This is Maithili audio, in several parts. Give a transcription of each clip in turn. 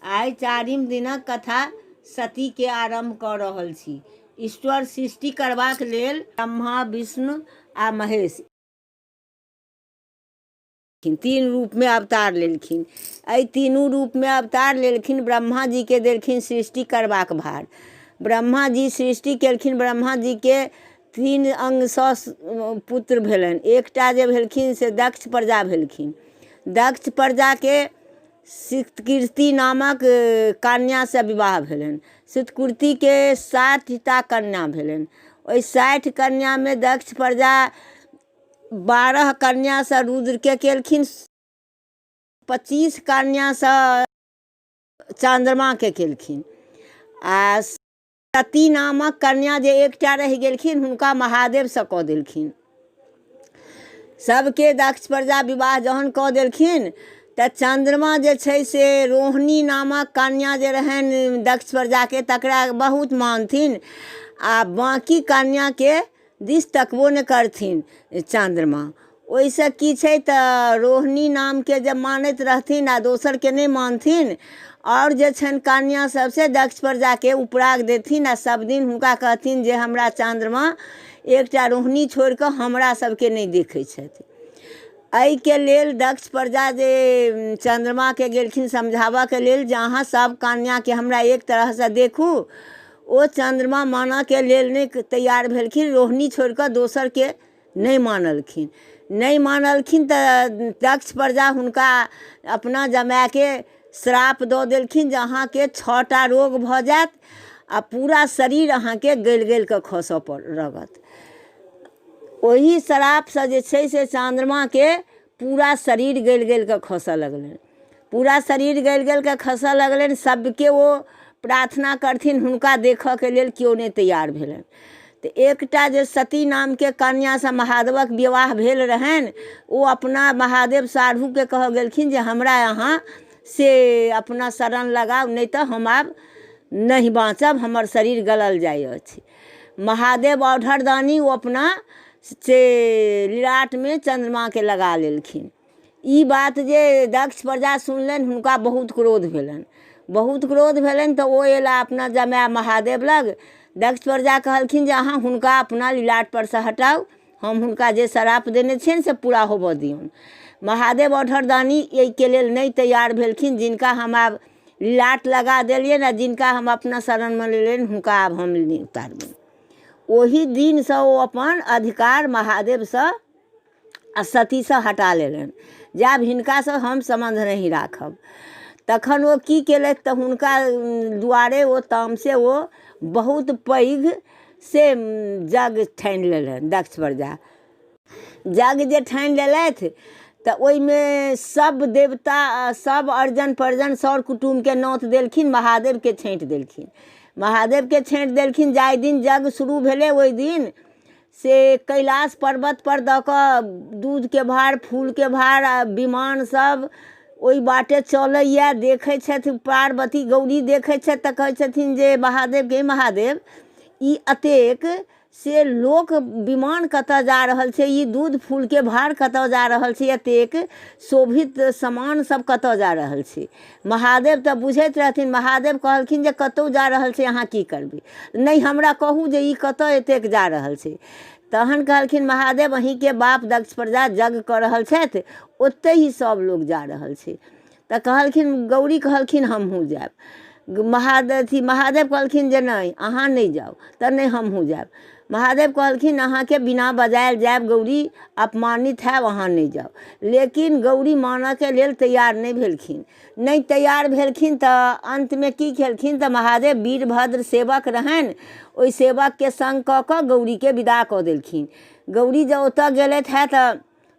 आइ चारिम दिनक कथा सती के आरंभ कऽ रहल छी। ईश्वर सृष्टि करबाक लेल ब्रह्मा, विष्णु आ महेश तीन रूप में अवतार लेलखिन। एहि तीनू रूप में अवतार लेलखिन। ब्रह्मा जी के देलखिन सृष्टि करबाक भार। ब्रह्मा जी सृष्टि केलखिन। ब्रह्मा जी के तीन अंगसँ पुत्र भेलनि। एकटा जे भेलखिन से दक्ष प्रजा भेलखिन। दक्ष प्रजा के सितकीर्ति नामक कन्या से विवाह भेलनि। सितकीर्ति के 60टा कन्या भेलनि। ओहि 60 कन्या में दक्ष प्रजा 12 कन्या से रुद्र के केलखिन, 25 कन्या से चंद्रमा के केलखिन। आ सती नामक कन्या जे एकटा रहि गेलखिन हुनका महादेव से कऽ देलखिन। सबके दक्ष प्रजा विवाह जहन कऽ देलखिन तऽ चंद्रमा जे छै से रोहिणी नामक कन्या जे रहनि दक्ष प्रजा के तकरा बहुत मानथिन आ बाकी कन्या के दिस तकबो नहि करथिन चंद्रमा। ओहिसँ की छै तऽ रोहिणी नाम के जब मानैत रहथिन आ दोसर के नहि मानथिन और जे छनि कन्या सबसे दक्ष प्रजा के उपराग देथिन आ सब दिन हुनका कहथिन जे हमरा चंद्रमा एकटा रोहिणी छोड़ि कऽ हमरा सबके नहि देखै छथि। एहि के लेल दक्ष प्रजा जे चंद्रमा के गेलखिन समझाबऽ के लेल जे अहाँ सब कन्या के हमरा एक तरह से देखू। ओ चंद्रमा मानऽ के लेल नहि तैयार भेलखिन। रोहिणी छोड़ि कऽ दोसर के नहीं मानलखिन तऽ दक्ष प्रजा हुनका अपना जमाय के श्राप दऽ देलखिन जे अहाँके 6टा रोग भऽ जायत आ पूरा शरीर अहाँके गलि गलि कऽ खसऽ लगत। ओही श्राप से जे छै से चंद्रमा के पूरा शरीर गलि गलि कऽ खसऽ लगलनि। पूरा शरीर गलि गलि कऽ खसऽ लगलनि। सबके वो प्रार्थना करथिन हुनका देखऽ के लेल केओ नहीं तैयार भेलनि। तऽ एकटा जे सती नाम के कन्या से महादेवक विवाह भेल रहनि ओ अपना महादेव साढ़ू के कह गेलखिन जे हमरा यहाँ से अपना शरण लगाउ नहीं तऽ हम आब नहीं बाँचब, हमर शरीर गलल जाइ अछि। महादेव औढ़रदानी वो अपना से लिलाट में चंद्रमा के लगा लेलखिन। ई बात जे दक्ष प्रजा सुनलनि हुनका बहुत क्रोध भेलनि। बहुत क्रोध भेलनि तऽ ओ एला अपना जमाय महादेव लग। दक्ष प्रजा कहलखिन जे अहाँ हुनका अपना लिलाट पर से हटाउ, हम हुनका जे श्राप देने छियनि से पूरा होबऽ दियौन। महादेव औढ़रदानी एहि के लेल नहीं तैयार भेलखिन। जिनका हम आब लिलाट लगा देलियनि आ जिनका हम अपना शरण में लेलियनि हुनका आब हम नहीं उतारबनि। ओही दिन से ओ अपन अधिकार महादेव से आ सती से हटा लेलनि जे आब हिनका से हम संबंध नहीं राखब। तखन ओ की केलथि तऽ हुनका दुआरे ओ तामसे ओ बहुत पैघ से जग ठानि लेलनि दक्ष प्रजा। जग जे ठानि लेलथि तऽ ओहिमे सब देवता सब अर्जन पर्जन सर कुटुम के नौत देलखिन, महादेव के छाँटि देलखिन। महादेव के छाँटि देलखिन। जाहि दिन जग शुरू भेलै ओहि दिन से कैलाश पर्वत पर दऽ कऽ दूध के भार, फूल के भार, विमान सब ओहि बाटे चलैया। देखै छथि पार्वती गौरी देखै छथि तऽ कहै छथिन जे महादेव गे महादेव ई अतेक से लोक विमान कतऽ जा रहल छै, ई दूध फूल के भार कतऽ जा रहल छै, एतेक शोभित सामान सब कतऽ जा रहल छै। महादेव तऽ बुझैत रहथिन। महादेव कहलखिन जे कतौ जा रहल छै अहाँ की करबै, नहीं हमरा कहू जे ई कतऽ एतेक जा रहल छै। तहन कहलखिन महादेव अहीं के बाप दक्ष प्रजा यज्ञ कऽ रहल छथि, ओते ही सब लोग जा रहल छै। तऽ कहलखिन गौरी कहलखिन हमहूँ जायब। महादेव कहलखिन जे नहीं अहाँ नहीं जाउ तऽ नहीं हमहूँ जायब। महादेव कहलखिन अहाँ के बिना बजायल जायब गौरी, अपमानित हैब, अहाँ नहीं जाउ। लेकिन गौरी मानऽ के लेल तैयार नहीं भेलखिन। नहीं तैयार भेलखिन तऽ अंत में की केलखिन तऽ महादेव वीरभद्र सेवक रहनि, ओहि सेवक के संग कऽ कऽ गौरी के विदा कऽ देलखिन। गौरी जब ओतऽ गेलथि है तऽ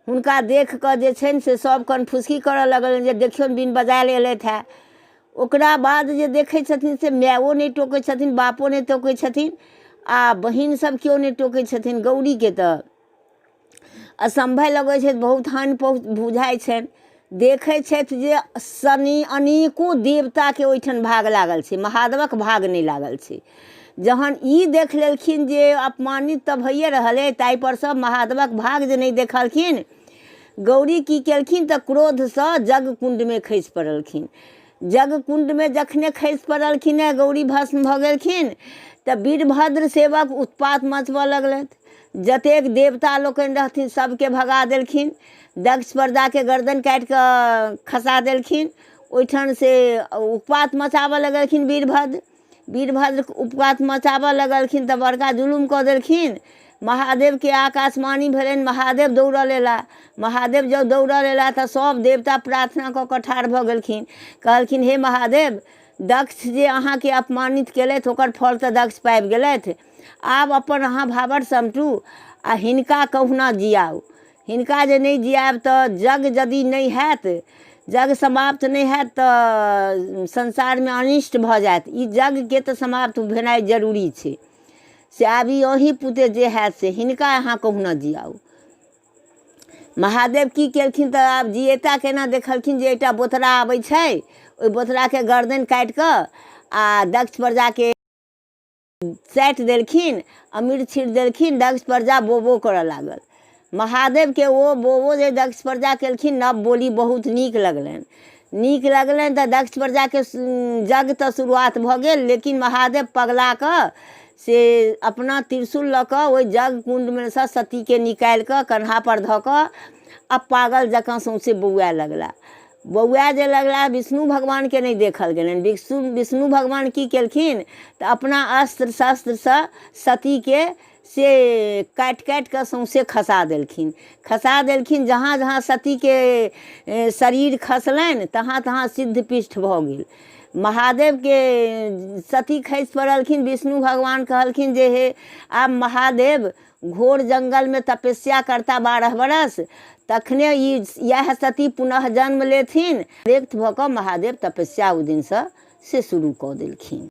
हुनका देख कऽ जे छनि से सब कनफुसकी करऽ लगलनि जे देखियौन बिन बजायल एलथि है। ओकरा बाद जे देखै छथिन से मायो नहीं टोकै छथिन, बापो नहीं टोकै छथिन आ बहिन सब केओ नहीं टोकै छथिन। गौरी के तऽ असंभव लगै छै, बहुत हानि बुझाइ छनि। देखै छथि जे अनेको देवता के ओहिठाम भाग लागल छै, महादेवक भाग नहीं लागल छै। जहन ई देख लेलखिन जे अपमानित तऽ भइए रहल है, ताहि पर सब महादेवक भाग जे नहीं देखलखिन, गौरी की केलखिन तऽ क्रोध से जग कुंड में खसि पड़लखिन। जग कुंड में जखने खसि पड़लखिन है, गौरी भस्म भऽ गेलखिन, तऽ वीरभद्र सेवक उत्पात मचबऽ लगलथि। जतेक देवता लोकनि रहथिन सबके भगा देलखिन, दक्ष प्रजाके गर्दन काटि कऽ खसा देलखिन। ओहिठाम से उत्पात मचाबऽ लगलखिन वीरभद्र उत्पात मचाबऽ लगलखिन तऽ बड़का जुलुम कऽ देलखिन। महादेवके आकाशवाणी भेलनि, महादेव दौड़ल अयला। महादेव जब दौड़ल अयला तऽ सब देवता प्रार्थना कऽ कऽ ठाढ़ भऽ गेलखिन, कहलखिन हे महादेव, दक्ष जे अहाँके अपमानित केलथि ओकर फल तऽ दक्ष पाबि गेलथि, आब अपन अहाँ भावर समटू आ हिनका कहुना जियाउ। हिनका जे नहीं जियाब तऽ जग यदि नहीं हैत, जग समाप्त नहीं हैत तऽ संसारमे अनिष्ट भऽ जायत। ई जगके तऽ समाप्त भेनाइ जरूरी छै, से आब ई अहीं पुते जे हैत से हिनका अहाँ कहुना जियाउ। महादेव की केलखिन तऽ आब जियेता केना देखलखिन जे एकटा बोतरा आबै छै, ओहि बोतराके गर्दन काटि कऽ आ दक्ष प्रजाके साटि देलखिन, अमीर छीट देलखिन। दक्ष प्रजा बोबो करऽ लागल। महादेवके ओ बोबो जे दक्ष प्रजा केलखिन, नव बोली बहुत नीक लगलनि तऽ दक्ष प्रजाके जग तऽ शुरुआत भऽ गेल, लेकिन महादेव पगला कऽ से अपना त्रिशूल लऽ कऽ ओहि जग कुण्डमे सँ सतीके निकालि कऽ कन्हापर धऽ कऽ आ पागल जकाँ सौंसे बौआए लगला। बौआ जे लगला, विष्णु भगवानके नहीं देखल गेलनि। विष्णु भगवान की केलखिन तऽ अपना अस्त्र शस्त्रसँ सतीके से काटि कऽ सौंसे खसा देलखिन। जहाँ जहाँ सतीके शरीर खसलनि तहाँ तहाँ सिद्ध पृष्ठ भऽ गेल। महादेवके सती खसि पड़लखिन। विष्णु भगवान कहलखिन जे हे आब महादेव घोर जंगलमे तपस्या करता 12 बरस, तखने यह सती पुनः जन्म लेथिन। व्यक्त भऽ कऽ महादेव तपस्या ओहि दिनसँ से शुरू कऽ देलखिन।